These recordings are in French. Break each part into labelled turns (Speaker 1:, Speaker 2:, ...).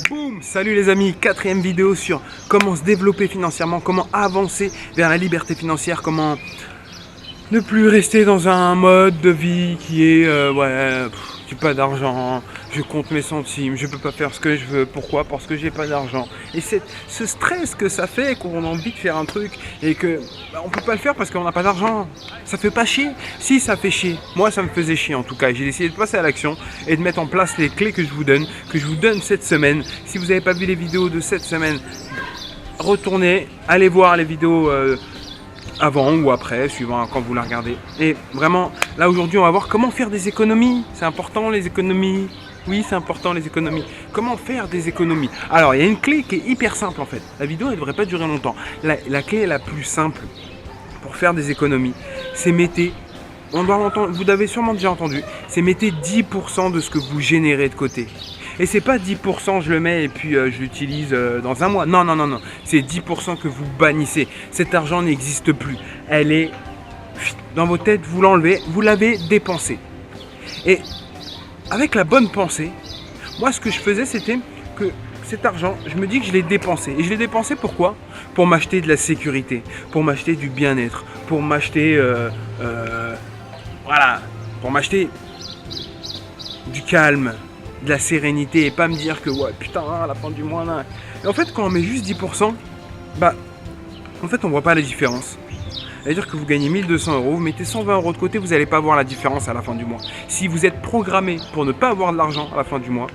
Speaker 1: Boum! Salut les amis, quatrième vidéo sur comment se développer financièrement, comment avancer vers la liberté financière, comment ne plus rester dans un mode de vie qui est j'ai pas d'argent, je compte mes centimes, je peux pas faire ce que je veux. Pourquoi? Parce que j'ai pas d'argent. Et ce stress que ça fait, qu'on a envie de faire un truc et que on peut pas le faire parce qu'on n'a pas d'argent. Ça fait pas chier? Si, ça fait chier. Moi, ça me faisait chier en tout cas. J'ai décidé de passer à l'action et de mettre en place les clés que je vous donne cette semaine. Si vous n'avez pas vu les vidéos de cette semaine, retournez, allez voir les vidéos avant ou après, suivant quand vous la regardez. Et vraiment, là aujourd'hui, on va voir comment faire des économies. C'est important les économies. Oui, c'est important les économies. Comment faire des économies? Alors, il y a une clé qui est hyper simple en fait. La vidéo, elle ne devrait pas durer longtemps. La clé la plus simple pour faire des économies, c'est mettez, on doit l'entendre, vous l'avez sûrement déjà entendu, c'est mettez 10% de ce que vous générez de côté. Et c'est pas 10% je le mets et puis je l'utilise dans un mois. Non, non, non, non. C'est 10% que vous bannissez. Cet argent n'existe plus. Elle est dans vos têtes, vous l'enlevez, vous l'avez dépensé. Et avec la bonne pensée, moi ce que je faisais c'était que cet argent, je me dis que je l'ai dépensé. Et je l'ai dépensé pourquoi? Pour m'acheter de la sécurité, pour m'acheter du bien-être, pour m'acheter pour m'acheter du calme, de la sérénité et pas me dire que ouais putain à la fin du mois là. Et en fait quand on met juste 10%, en fait on voit pas la différence. C'est-à-dire que vous gagnez 1200 €, vous mettez 120 € de côté, vous n'allez pas voir la différence à la fin du mois. Si vous êtes programmé pour ne pas avoir de l'argent à la fin du mois,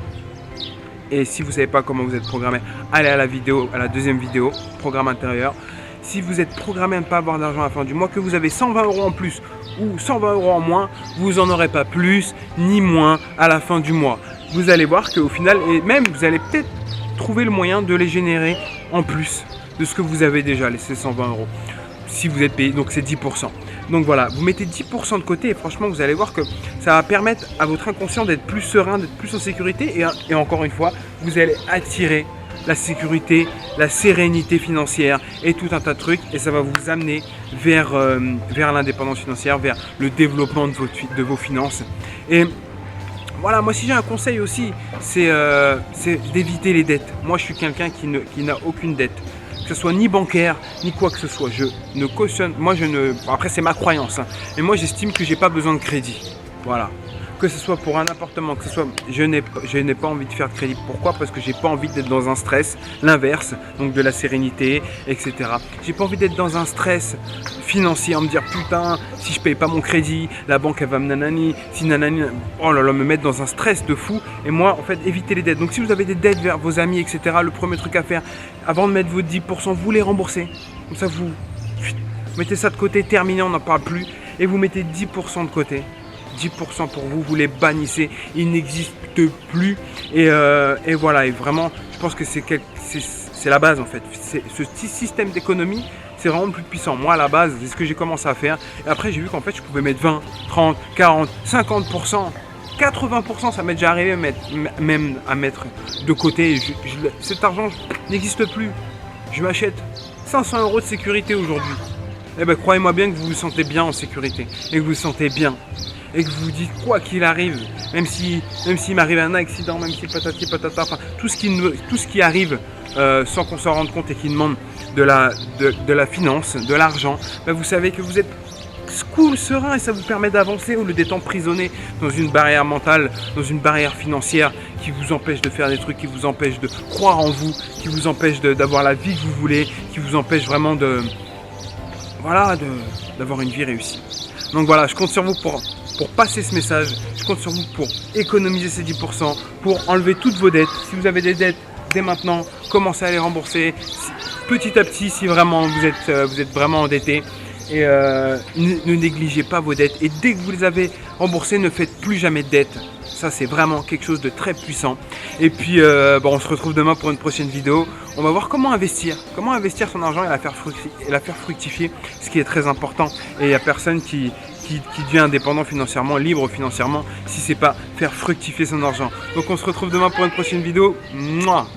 Speaker 1: et si vous ne savez pas comment vous êtes programmé, allez à la vidéo, à la deuxième vidéo, programme intérieur. Si vous êtes programmé à ne pas avoir d'argent à la fin du mois, que vous avez 120 € en plus ou 120 € en moins, vous n'en aurez pas plus ni moins à la fin du mois. Vous allez voir qu'au final, et même vous allez peut-être trouver le moyen de les générer en plus de ce que vous avez déjà, ces 120 €. Si vous êtes payé, donc c'est 10%. Donc voilà, vous mettez 10% de côté et franchement, vous allez voir que ça va permettre à votre inconscient d'être plus serein, d'être plus en sécurité. Et encore une fois, vous allez attirer la sécurité, la sérénité financière et tout un tas de trucs. Et ça va vous amener vers l'indépendance financière, vers le développement de vos finances. Et voilà, moi si j'ai un conseil aussi, c'est d'éviter les dettes. Moi je suis quelqu'un qui n'a aucune dette. Que ce soit ni bancaire, ni quoi que ce soit. Je ne cautionne, après c'est ma croyance, hein, mais moi j'estime que j'ai pas besoin de crédit. Voilà. Que ce soit pour un appartement, que ce soit, je n'ai pas envie de faire de crédit. Pourquoi? Parce que j'ai pas envie d'être dans un stress, l'inverse, donc de la sérénité, etc. J'ai pas envie d'être dans un stress financier, en me dire putain, si je paye pas mon crédit, la banque elle va me nanani, si nanani, oh là là, me mettre dans un stress de fou. Et moi, en fait, éviter les dettes. Donc si vous avez des dettes vers vos amis, etc., le premier truc à faire, avant de mettre vos 10%, vous les remboursez. Comme ça, vous mettez ça de côté, terminé, on n'en parle plus, et vous mettez 10% de côté. 10% pour vous, vous les bannissez, ils n'existent plus et voilà, et vraiment je pense que c'est la base en fait. Ce petit système d'économie, c'est vraiment le plus puissant. Moi à la base, c'est ce que j'ai commencé à faire et après j'ai vu qu'en fait je pouvais mettre 20, 30, 40, 50%, 80%, ça m'est déjà arrivé même à mettre de côté. Cet argent n'existe plus. Je m'achète 500 € de sécurité aujourd'hui. Eh ben croyez-moi bien que vous vous sentez bien en sécurité et que vous vous sentez bien. Et que vous vous dites quoi qu'il arrive, même s'il m'arrive un accident, même si patati patata, enfin tout ce qui arrive sans qu'on s'en rende compte et qui demande de la finance, de l'argent, ben vous savez que vous êtes cool, serein et ça vous permet d'avancer au lieu d'être emprisonné dans une barrière mentale, dans une barrière financière qui vous empêche de faire des trucs, qui vous empêche de croire en vous, qui vous empêche d'avoir la vie que vous voulez, qui vous empêche vraiment d'avoir une vie réussie. Donc voilà, je compte sur vous pour passer ce message, je compte sur vous pour économiser ces 10%, pour enlever toutes vos dettes. Si vous avez des dettes, dès maintenant, commencez à les rembourser petit à petit si vraiment vous êtes vraiment endetté. Et ne négligez pas vos dettes. Et dès que vous les avez remboursées, ne faites plus jamais de dettes. Ça, c'est vraiment quelque chose de très puissant. Et puis, on se retrouve demain pour une prochaine vidéo. On va voir comment investir son argent et la faire fructifier, ce qui est très important. Et il n'y a personne qui devient indépendant financièrement, libre financièrement, si c'est pas faire fructifier son argent. Donc on se retrouve demain pour une prochaine vidéo. Mouah.